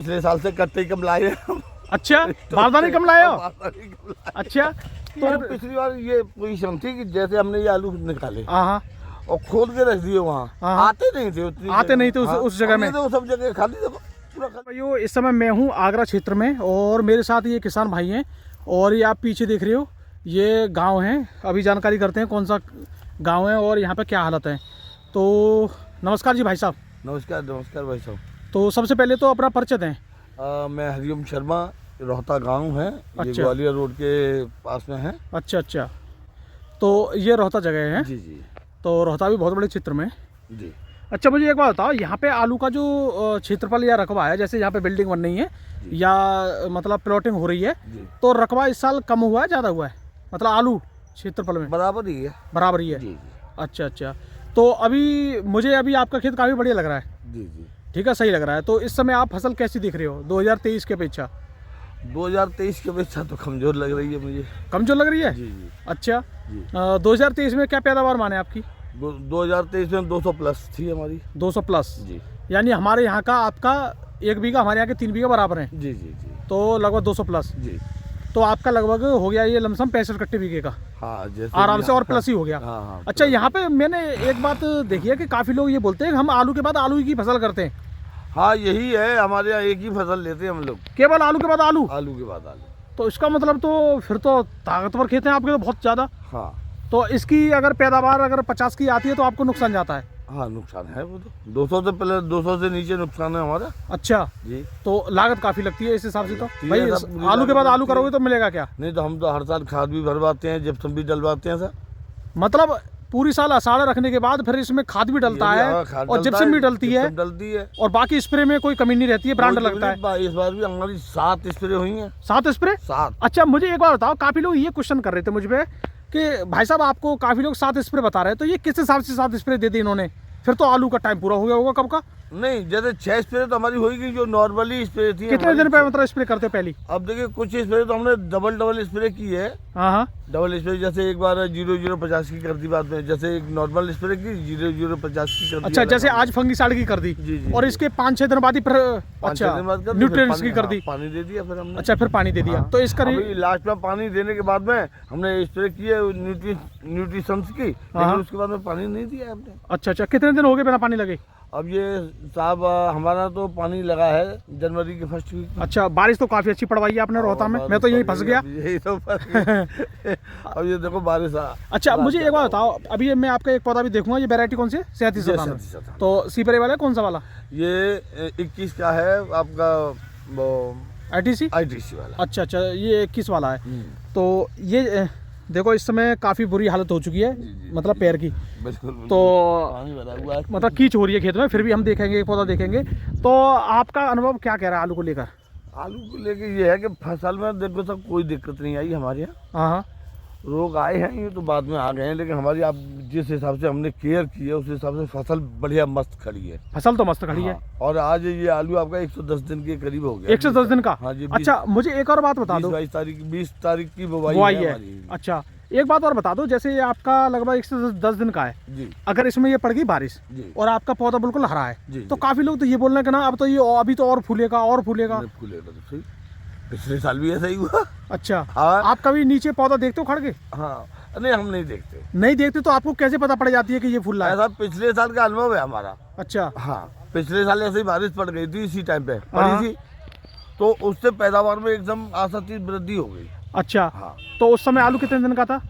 पिछले साल से कट्टे कम लाए हैं। अच्छा, बारदाने कम लाए हो? अच्छा, तो पिछली बार ये पोजीशन थी कि जैसे हमने ये आलू निकाले हाँ और खोद के रख दिए वहाँ, हाँ। आते नहीं थे उतनी आते नहीं थे उस जगह में। तो सब जगह खाली देखो पूरा खाली। भाइयों, इस समय मैं हूँ आगरा क्षेत्र में और मेरे साथ ये किसान भाई हैं और ये आप पीछे देख रहे हो ये गांव है। अभी जानकारी करते हैं कौन सा गांव है और यहाँ पे क्या हालत है। तो नमस्कार जी भाई साहब। नमस्कार नमस्कार भाई साहब। तो सबसे पहले तो अपना परिचय दें। मैं हरिओम शर्मा, रोहता गांव है, ये अच्छा। ग्वालियर रोड के पास में है। अच्छा, तो ये रोहता जगह है। जी जी तो रोहता भी बहुत बड़े क्षेत्र में। जी। अच्छा, मुझे एक बात बताओ, यहाँ पे आलू का जो क्षेत्रफल या रकबा है, जैसे यहाँ पे बिल्डिंग बन रही है या मतलब प्लॉटिंग हो रही है, जी। तो रकबा इस साल कम हुआ है ज़्यादा हुआ है? मतलब आलू क्षेत्रफल में बराबर ही है। बराबर ही है। जी जी अच्छा, तो अभी मुझे आपका खेत काफ़ी बढ़िया लग रहा है। जी जी। ठीक है, सही लग रहा है। तो इस समय आप फसल कैसी दिख रही हो 2023 के अपेक्षा? 2023 की अपेक्षा तो कमजोर लग रही है मुझे। कमजोर लग रही है? जी जी अच्छा, जी। 2023 में क्या पैदावार माने आपकी? 2023 में 200 प्लस थी हमारी। 200 प्लस? जी। यानी हमारे यहाँ का आपका 1 बीघा, हमारे यहाँ के 3 बीघा बराबर है। जी जी जी। तो लगभग 200 प्लस। जी। तो आपका लगभग हो गया ये लमसम 65 कट्टे बीघे का। हाँ, जैसे आराम से और प्लस ही हो गया। हाँ हाँ। अच्छा, यहाँ पे मैंने एक बात देखी है कि काफ़ी लोग ये बोलते हैं कि हम आलू के बाद आलू की फसल करते हैं। हाँ, यही है, हमारे यहाँ एक ही फसल लेते हैं हम लोग। केवल आलू के बाद आलू? आलू के बाद आलू। तो इसका मतलब तो फिर तो ताकतवर खेत हैं आपके तो बहुत ज़्यादा। हाँ तो इसकी अगर पैदावार अगर 50 की आती है तो आपको नुकसान जाता है? हाँ, नुकसान है वो तो। 200 से पहले 200 से नीचे नुकसान है हमारा। अच्छा जी। तो लागत काफ़ी लगती है इस हिसाब से। तो ठीक भाई है, सब पूरी आलू के बाद लागत आलू लगती है। करोगे तो मिलेगा क्या? नहीं तो हम तो हर साल खाद भी भरवाते हैं, जिप्सम भी डलवाते हैं सर। मतलब पूरी साल आषाढ़ रखने के बाद फिर इसमें खाद भी डलता है और जिप्सम भी डलती है और बाकी स्प्रे में कोई कमी नहीं रहती है, ब्रांड लगता है। इस बार भी हमारी 7 स्प्रे हुई हैं। 7 स्प्रे? 7। अच्छा, मुझे एक बात बताओ, काफ़ी लोग ये क्वेश्चन कर रहे थे मुझ पे कि भाई साहब आपको काफ़ी लोग 7 स्प्रे बता रहे हैं, तो ये किस हिसाब से 7 स्प्रे दे दी इन्होंने? फिर तो आलू का टाइम पूरा हो गया होगा कब का? नहीं, जैसे 6 स्प्रे तो हमारी होगी जो नॉर्मली स्प्रे थी। कितने दिन पे मतलब स्प्रे करते पहली? अब देखिए, कुछ स्प्रे तो हमने डबल स्प्रे की है। हाँ, डबल स्प्रे जैसे एक बार 0050 की कर दी बाद में, जैसे एक नॉर्मल स्प्रे की 0050 की कर दी। अच्छा, जैसे आज फंगिसाइड की कर दी। जी, जी, और जी। इसके 5-6 दिन बाद ही फिर अच्छा न्यूट्रिएंट्स की कर दी। पानी दे दिया फिर हमने। अच्छा, फिर पानी दे दिया। हाँ। तो इसका अभी लास्ट में पानी देने के बाद में हमने स्प्रे की है न्यूट्रिशंस की, हाँ। लेकिन उसके बाद में पानी नहीं दिया है हमने। अच्छा, कितने दिन हो गए बिना पानी लगे? अब ये साहब हमारा तो पानी लगा है जनवरी के फर्स्ट वीक। अच्छा, बारिश तो काफ़ी अच्छी पड़वाई है आपने रोहता में। मैं तो यही फंस गया। यही तो फंस गया। अब ये देखो बारिश अच्छा, मुझे एक बात बताओ, अभी मैं आपका एक पौधा भी देखूंगा, ये वैरायटी कौन सी है? 37 तो सीपरे वाला है कौन सा वाला? ये 21 का है आपका, वो ITC वाला। अच्छा, ये 21 वाला है। तो ये देखो इस समय काफ़ी बुरी हालत हो चुकी है, मतलब पैर की। बिल्कुल। तो पानी भरा हुआ है, मतलब कीच हो रही है खेत में। फिर भी हम देखेंगे, पौधा देखेंगे। तो आपका अनुभव क्या कह रहा है आलू को लेकर? आलू को लेके ये है कि फसल में देखो सब कोई दिक्कत नहीं आई हमारे यहाँ। हाँ, रोग आए हैं, ये तो बाद में आ गए हैं, लेकिन हमारी आप जिस हिसाब से हमने केयर की है उस हिसाब से फसल बढ़िया मस्त खड़ी है। फसल तो मस्त खड़ी है। हाँ। और आज ये आलू आपका 110 दिन के करीब हो गया। 110 दिन का? हाँ जी। अच्छा, मुझे एक और बात बता दो। 20 तारीख की बुवाई है हमारी। अच्छा, एक बात और बता दो, जैसे ये आपका लगभग 110 दिन का है जी। अगर इसमें ये पड़ गई बारिश जी। और आपका पौधा बिल्कुल हरा है जी, तो जी। काफी लोग तो ये बोल रहे हैं कि ना अब तो ये अभी तो और फूलेगा और फूलेगा। फूलेगा तो सही, पिछले साल भी ऐसा ही हुआ। अच्छा, हाँ। आप कभी नीचे पौधा देखते हो खड़ के? हाँ, नहीं हम नहीं देखते। नहीं देखते तो आपको कैसे पता पड़ जाती है कि ये फूल रहा है? ऐसा पिछले साल का अनुभव है हमारा। अच्छा। हाँ, पिछले साल ऐसे ही बारिश पड़ गई थी, इसी टाइम पे हाँ। पड़ी थी, तो उससे पैदावार में एकदम आशातीत वृद्धि हो गई। अच्छा। हाँ। तो उस समय आलू कितने दिन का था?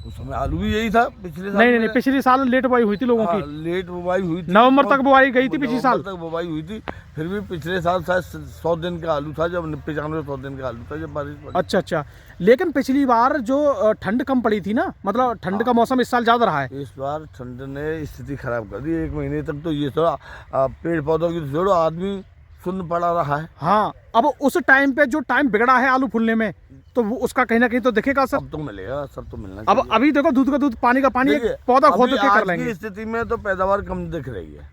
उस समय आलू भी यही था पिछले साल। नहीं, पिछले साल लेट बुआई हुई थी लोगों हाँ, की। लेट बुवाई हुई थी। नवंबर तक बुआई गई थी पिछले साल। नवंबर तक बुवाई हुई थी। फिर भी पिछले साल शायद 100 दिन का आलू था, जब 95-100 दिन का आलू था जब बारिश पड़ी। अच्छा, लेकिन पिछली बार जो ठंड कम पड़ी थी ना, मतलब ठंड का मौसम इस साल ज्यादा रहा है। इस बार ठंड ने स्थिति खराब कर दी। 1 महीने तक तो ये थोड़ा पेड़ पौधों की छोड़ो, आदमी सुन्न पड़ा रहा है। हाँ, अब उस टाइम पे जो टाइम बिगड़ा है आलू फूलने में, तो वो उसका कहीं ना कहीं तो दिखेगा सर। सब तो मिलेगा, सब तो मिलना अब चाहिए। अभी देखो, दूध का दूध, पानी का पानी, एक पौधा खोद के कर लेंगे। आज की स्थिति में तो पैदावार कम दिख रही है,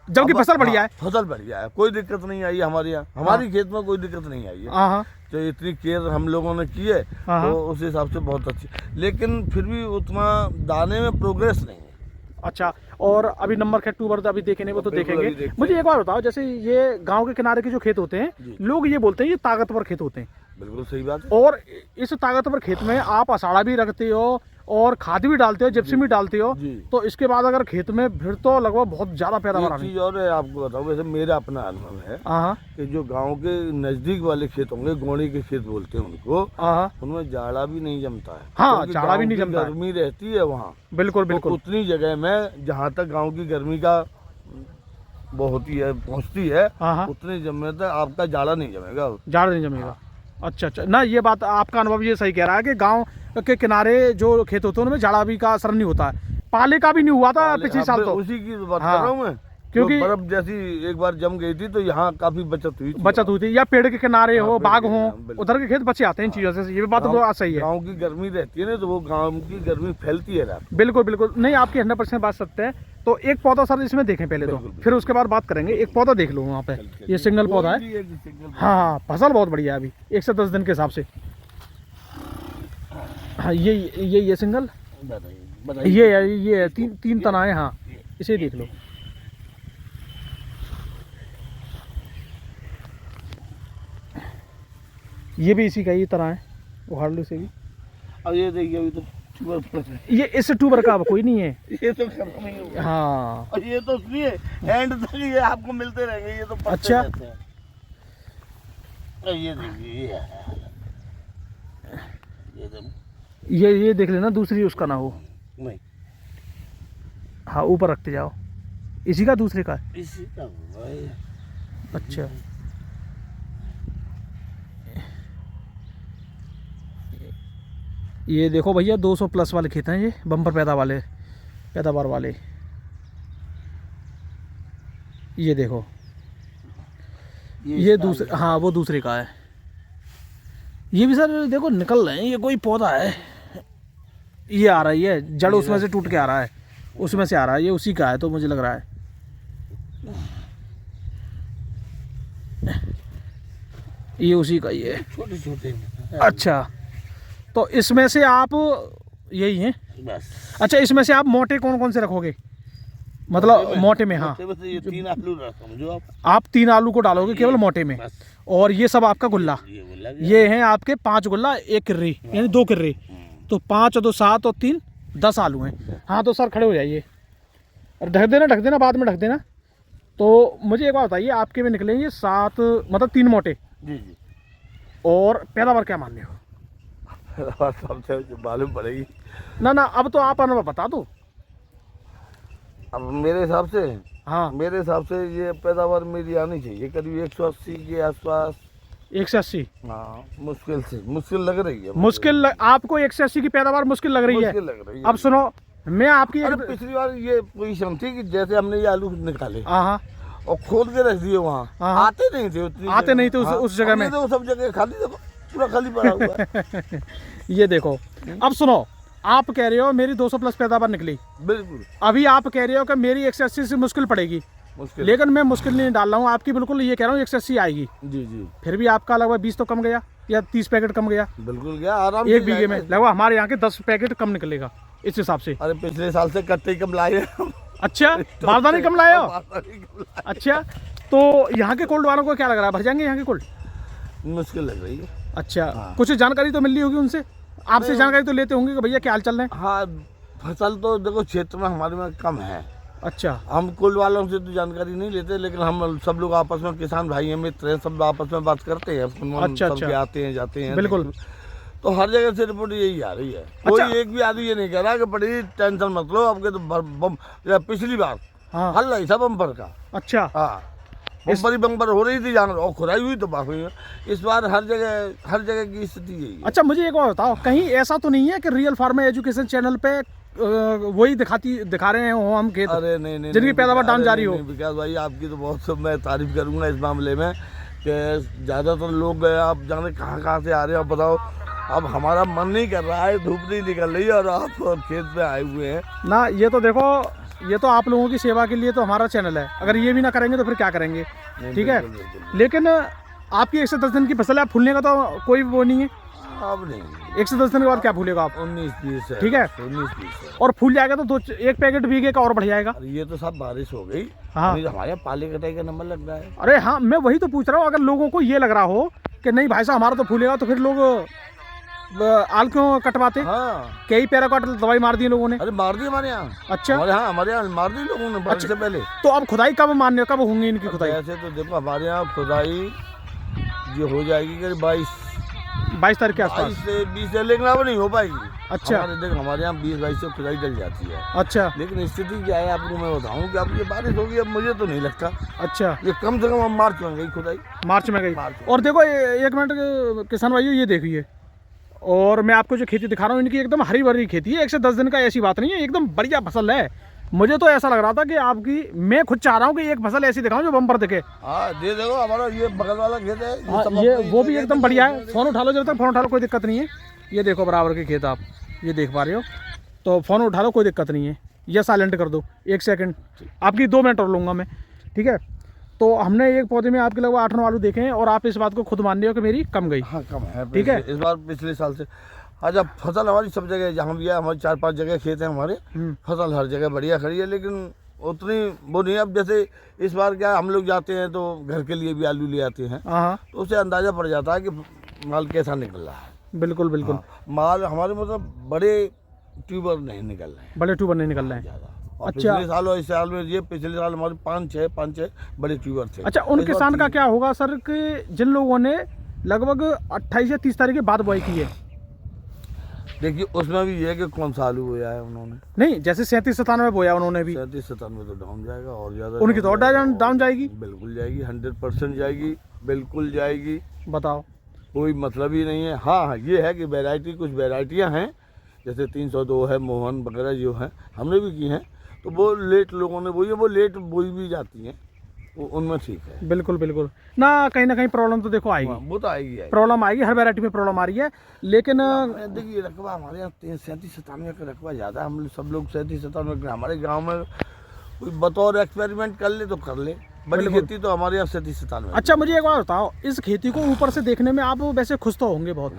जबकि फसल बढ़िया है। फसल बढ़िया है, कोई दिक्कत नहीं आई हमारे यहाँ। हमारी खेत में कोई दिक्कत नहीं आई है। हाँ, तो इतनी केयर हम लोगों ने की है तो उस हिसाब से बहुत अच्छी, लेकिन फिर भी उतना दाने में प्रोग्रेस नहीं है। अच्छा, और अभी नंबर के अक्टूबर तो अभी देखे नहीं, वो तो बिल्कुल देखेंगे। अभी देखते मुझे हैं। एक बार बताओ, जैसे ये गांव के किनारे के जो खेत होते हैं, जी। लोग ये बोलते हैं ये ताकतवर खेत होते हैं, बिल्कुल सही बात है। और इस ताकतवर खेत में आप आषाढ़ा भी रखते हो और खाद भी डालते हो, जिप्सम भी डालते हो, जी। तो इसके बाद अगर खेत में फिर तो लगभग बहुत ज्यादा पैदावार एक आनी। चीज और है, आपको बताऊं, वैसे मेरा अपना अनुभव है हाँ कि जो गांव के नजदीक वाले खेत होंगे, गोणी के खेत बोलते हैं उनको, हाँ, उनमें जाड़ा भी नहीं जमता है। हाँ, क्योंकि जाड़ा भी गांव नहीं की जमता है। गर्मी रहती है वहाँ, बिल्कुल तो बिल्कुल। उतनी जगह में जहाँ तक गांव की गर्मी का वो होती है, पहुँचती है, हाँ हाँ, उतनी जमे तक आपका जाड़ा नहीं जमेगा। जाड़ा नहीं जमेगा। अच्छा अच्छा, ना ये बात आपका अनुभव ये सही कह रहा है कि गांव के किनारे जो खेत होते हैं उनमें जाड़ा भी का असर नहीं होता है। पाले का भी नहीं हुआ था पिछले साल तो, उसी की बात हाँ, कर रहा हूँ मैं, क्योंकि क्योंकि बर्फ जैसी एक बार जम गई थी तो यहाँ काफी बचत हुई थी। बचत हुई थी, या पेड़ के किनारे हाँ, हो, पेड़ बाग के हो, किनारे, बिल्कुल। उधर के खेत बचे आते हैं इन चीज़ों से, ये भी बात तो गाँव- सही है। गाँव की गर्मी रहती है ना, तो वो गाँव की गर्मी फैलती है रात। बिल्कुल बिल्कुल, नहीं आपकी 100% बात सत्य है। तो एक पौधा सर इसमें देखें पहले तो, बिल्कुल, फिर उसके बाद बात करेंगे। एक पौधा देख लो वहाँ पे, ये सिंगल पौधा है। कोई भी एक सिंगल हाँ हाँ, फसल बहुत बढ़िया है अभी 1 से 10 दिन के हिसाब से। हाँ, ये सिंगल, बताइए। ये तीन तना है। हाँ, इसे देख लो। ये भी इसी का ही तरह है, उखाड़ लो इसे भी। अब ये देखिए, अभी तो ट्यूबर पड़ रहा है। ये इस ट्यूबर का अब कोई नहीं है। ये तो खत्म ही हो गया। हाँ, और ये तो इसलिए एंड तक ये आपको मिलते रहेंगे, ये तो पत्ते अच्छा। रहते हैं। और ये देखिए, ये है। ये तो ये देख लेना दूसरी उसका ना हो। नहीं, हाँ, ऊपर रखते जाओ। इसी का दूसरे का है। इसी का हुआ है। अच्छा, ये देखो भैया 200 प्लस वाले खेत हैं, ये बम्पर पैदावार वाले। ये देखो, ये दूसरे, हाँ वो दूसरे का है। ये भी सर देखो निकल रहे हैं, ये कोई पौधा है, ये आ रहा है, ये जड़ उसमें से टूट के आ रहा है, उसमें से आ रहा है, ये उसी का है तो मुझे लग रहा है। ये उसी का ही है। छोटे छोटे। अच्छा, तो इसमें से आप यही हैं। बस अच्छा, इसमें से आप मोटे कौन कौन से रखोगे, मतलब मोटे में? हाँ, मोटे में से ये 3 आलू रखा समझो आप 3 आलू को डालोगे केवल मोटे में, बस। और ये सब आपका गुल्ला। ये बोला गया। ये हैं आपके 5 गुल्ला, 1 किर्री, यानी 2 किर्री, तो 5 और 2 7 और 3 10 आलू हैं। हाँ, तो सर खड़े हो जाइए और ढक देना, बाद में ढक देना। तो मुझे एक बात बताइए, आपके में निकलेंगे 7, मतलब 3 मोटे, जी जी। और पैदावार क्या मान रहे हो? सबसे मालूम पड़ेगी। ना अब तो आप अनुभव बता दो। अब मेरे हिसाब से, हाँ, मेरे हिसाब से ये पैदावार मेरी आनी चाहिए करीब 180 के आसपास। 1 से 80 हाँ, मुश्किल लग रही है। आपको 1 से 80 की पैदावार मुश्किल लग रही है? मुश्किल लग रही है। अब सुनो, मैं आपकी अरे पिछली बार ये पोजीशन थी कि जैसे हमने ये आलू निकाले हाँ और खोद के रख दिए वहाँ, हाँ। आते नहीं थे उतनी आते जगह। नहीं थे उस जगह अब में। ये तो सब जगह खाली था, पूरा खाली पड़ा हुआ है। ये देखो, अब सुनो, आप कह रहे हो मेरी 200 प्लस पैदावार निकली, बिल्कुल अभी आप कह रहे हो कि मेरी 180 से मुश्किल पड़ेगी, मुश्किल। लेकिन मैं मुश्किल नहीं डाल रहा हूँ आपकी, बिल्कुल ये कह रहा हूँ 180 आएगी। जी जी, फिर भी आपका लगभग 20 तो कम गया, या 30 पैकेट कम गया बिल्कुल गया आराम एक से बीघे में। जाएगा। लगभग हमारे यहाँ के 10 पैकेट कम निकलेगा इस हिसाब से। अरे पिछले साल से कट्टे कम लाए हैं। अच्छा, बारदानी कम लाए हो? बारदानी कम लाए। अच्छा, तो यहाँ के कोल्ड वालों को क्या लग रहा है, भर जाएंगे यहाँ के कोल्ड? मुश्किल लग रही है। अच्छा, हाँ। कुछ जानकारी तो मिल रही होगी उनसे, आपसे नहीं। जानकारी तो लेते होंगे कि भैया क्या हाल चल रहे हैं? हाँ, फसल तो देखो क्षेत्र में हमारे में कम है। अच्छा, हम कुल वालों से तो जानकारी नहीं लेते, लेकिन हम सब लोग आपस में, किसान भाई हैं, मित्र हैं, सब आपस में बात करते हैं। अच्छा, सबके अच्छा। आते हैं जाते हैं। बिल्कुल। तो हर जगह से रिपोर्ट यही आ रही है। कोई एक भी आदमी ये नहीं कह रहा कि बड़ी टेंशन मत लो, आपके तो या पिछली बार हाँ, हल नहीं था बम्पर का। अच्छा, हाँ, बम्पर ही बम्पर हो रही थी जान, और खुदाई हुई तो बात हुई है। इस बार हर जगह की स्थिति यही है। अच्छा, मुझे एक बात बताओ, कहीं ऐसा तो नहीं है कि रियल फार्मर एजुकेशन चैनल पे वही दिखा रहे हैं हो हम खेत, अरे नहीं, जिनकी पैदावार डाउन जा रही हो? विकास भाई, आपकी तो बहुत मैं तारीफ करूंगा इस मामले में कि ज़्यादातर लोग आप जाने कहाँ से आ रहे हैं। आप बताओ, अब हमारा मन नहीं कर रहा है, धूप नहीं निकल रही है और आप खेत पे आए हुए हैं ना। ये तो देखो, ये तो आप लोगों की सेवा के लिए तो हमारा चैनल है, अगर ये भी ना करेंगे तो फिर क्या करेंगे? ठीक है, बिल्कुल। लेकिन आपकी 110 दिन की फसल है, फूलने का तो कोई वो नहीं है? अब नहीं, 110 दिन के बाद क्या फूलेगा आप? 19-20 है। ठीक है। 19-20 है। और फूल जाएगा तो एक पैकेट भीगे का और बढ़ जाएगा। अरे ये तो सब बारिश हो गई। हाँ। अभी हमारे यहाँ पाले कटाई का नंबर लग रहा है। अरे हाँ, मैं वही तो पूछ रहा हूँ, अगर लोगों को ये लग रहा हो कि नहीं भाई साहब हमारा तो फूलेगा, तो फिर लोग आल क्यों कटवाते? हाँ, कई पैराकॉट दवाई मार दी लोगों ने। अरे मार दी हमारे यहाँ। अच्छा, हमारे यहाँ मार दी लोगों ने बारिश से पहले। तो अब खुदाई कब मानने, कब होंगी इनकी खुदाई? ऐसे तो देखो हमारे यहाँ खुदाई ये हो जाएगी कि 22 तारीख के आसपास। 22 से 20 से, लेकिन अब नहीं हो पाएगी। अच्छा। हमारे यहाँ 20-22 से खुदाई डल जाती है। अच्छा लेकिन स्थिति क्या है आपको मैं बताऊँ कि अब ये बारिश होगी, अब मुझे तो नहीं लगता। अच्छा, ये कम से कम अब मार्च में गई खुदाई। मार्च में गई। मार्च में। और देखो एक मिनट किसान भाइयों, ये देखिए, और मैं आपको जो खेती दिखा रहा हूँ इनकी एकदम हरी भरी खेती है। 110 दिन का ऐसी बात नहीं है, एकदम बढ़िया फसल है। मुझे तो ऐसा लग रहा था कि आपकी, मैं खुद चाह रहा हूँ कि एक फसल ऐसी दिखाऊं जो बम्पर दिखे। हाँ दे देखो, हमारा ये बगल वाला खेत है। हाँ, ये वो भी एकदम बढ़िया है। फ़ोन उठा लो, जब तक फ़ोन उठा लो कोई दिक्कत नहीं है। ये देखो बराबर के खेत आप ये देख पा रहे हो, तो फ़ोन उठा लो कोई दिक्कत नहीं है। ये साइलेंट कर दो 1 सेकंड, आपकी 2 मिनट और लूँगा मैं, ठीक है। तो हमने एक पौधे में आपके लगभग 8-9 आलू देखे हैं, और आप इस बात को खुद मान रहे हो कि मेरी कम गई। हाँ कम है, ठीक है। इस बार पिछले साल से। अच्छा, फसल हमारी सब जगह जहाँ भी है, हमारे 4-5 जगह खेत हैं हमारे, फसल हर जगह बढ़िया खड़ी है, लेकिन उतनी वो नहीं है। अब जैसे इस बार क्या हम लोग जाते हैं तो घर के लिए भी आलू ले आते हैं, हाँ, तो उससे अंदाज़ा पड़ जाता है कि माल कैसा निकल रहा है। बिल्कुल बिल्कुल। हाँ, माल हमारे मतलब बड़े ट्यूबर नहीं निकल रहे हैं बड़े ट्यूबर नहीं निकल रहे हैं। ज़्यादा। और अच्छा। पिछले साल और इस साल में, ये पिछले साल हमारे 5-6 बड़े ट्यूबर थे। अच्छा, उन इस बार किसान का 3। क्या होगा सर कि जिन लोगों ने लगभग 28 या 30 तारीख के बाद बुआई की है? देखिए उसमें भी ये है कि कौन सा आलू बोया है उन्होंने। नहीं, जैसे 37-97 बोया उन्होंने भी, 37-97 तो डाउन जाएगा और ज़्यादा। उनकी तो और डाउन जाएगी। बिल्कुल जाएगी, 100% जाएगी, बिल्कुल जाएगी। बताओ। कोई मतलब ही नहीं है। हाँ, ये है कि वैरायटी, कुछ वैरायटियाँ हैं जैसे 302 है, मोहन वगैरह जो है हमने भी की हैं, तो वो लेट लोगों ने बोई है, वो लेट बोई भी जाती हैं, वो उनमें ठीक है। बिल्कुल बिल्कुल ना, कहीं प्रॉब्लम तो देखो आएगी। वो तो आएगी। प्रॉब्लम आएगी, हर वैरायटी में प्रॉब्लम आ रही है, लेकिन देखिए रकबा हमारे यहाँ 37-97 का रकबा ज़्यादा है। हम सब लोग 37-97, हमारे गाँव में कोई बतौर एक्सपेरिमेंट कर ले तो कर ले। बड़ी खेती तो हमारे यहाँ 37-97। अच्छा, मुझे एक बात बताओ, इस खेती को ऊपर से देखने में आप वैसे खुश तो होंगे बहुत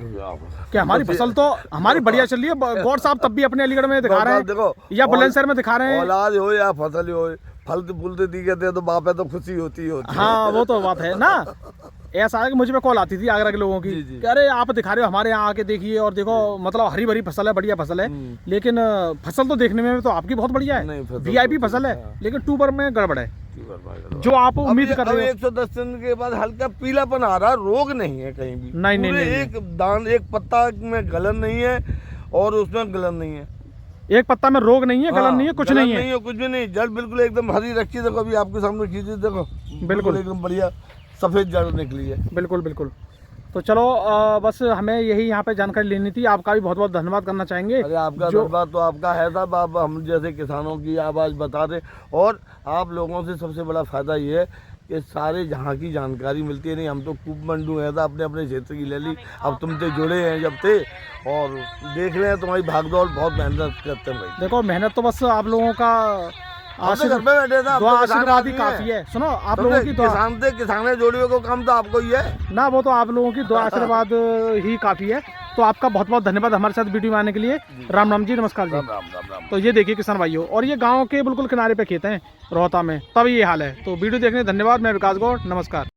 कि हमारी फसल तो हमारी बढ़िया चल रही है। गौर साहब तब भी अपने अलीगढ़ में दिखा रहे हैं, देखो, या बुलंदशहर में दिखा रहे हैं। औलाद हो या फसल हो, फलते फूलते दिखते तो बाप है तो खुशी होती है। हाँ, वो तो बात है ना। ऐसा है कि मुझे पे कॉल आती थी आगरा के लोगों की कि अरे आप दिखा रहे हो हमारे यहाँ आके देखिए, और देखो मतलब हरी भरी फसल है, बढ़िया फसल है, लेकिन फसल तो देखने में तो आपकी बहुत बढ़िया है, VIP फसल है, लेकिन ट्यूबर में गड़बड़ है जो आप उम्मीद कर रहे हो। 110 दिन के बाद हल्का पीलापन आ रहा, रोग नहीं है कहीं भी। नहीं। एक दान, एक पत्ता में गलन नहीं है और उसमें गलन नहीं है। एक पत्ता में रोग नहीं है, गलन नहीं है, कुछ नहीं है, कुछ भी नहीं। जड़ बिल्कुल एकदम हरी रखी है। देखो अभी आपके सामने खींची, देखो बिल्कुल एकदम बढ़िया सफेद जड़ निकली है। बिल्कुल बिल्कुल। तो चलो बस हमें यही यहाँ पे जानकारी लेनी थी। आपका भी बहुत बहुत धन्यवाद करना चाहेंगे। अरे आपका धन्यवाद तो आपका है साहब, आप हम जैसे किसानों की आवाज़ बता दें, और आप लोगों से सबसे बड़ा फ़ायदा ये है कि सारे जहाँ की जानकारी मिलती है। नहीं, हम तो खूब मंडू है था, अपने अपने क्षेत्र की ले ली। अब तुमसे जुड़े हैं जब थे और देख रहे हैं तुम्हारी भागदौड़, बहुत मेहनत करते हैं भाई। देखो मेहनत तो बस आप लोगों का घर पे बैठे थे, दुआ आशीर्वाद ही काफी है। सुनो, आप लोगों की किसान जोड़ियों को काम तो आपको ही है ना, वो तो आप लोगों की दुआ आशीर्वाद ही काफी है। तो आपका बहुत बहुत धन्यवाद हमारे साथ वीडियो में आने के लिए। राम राम जी, नमस्कार जी। राम। तो ये देखिए किसान भाइयों, और ये गांव के बिल्कुल किनारे पे खेत हैं रोहता में, तब ये हाल है। तो वीडियो देखने धन्यवाद। मैं विकास गौड़, नमस्कार।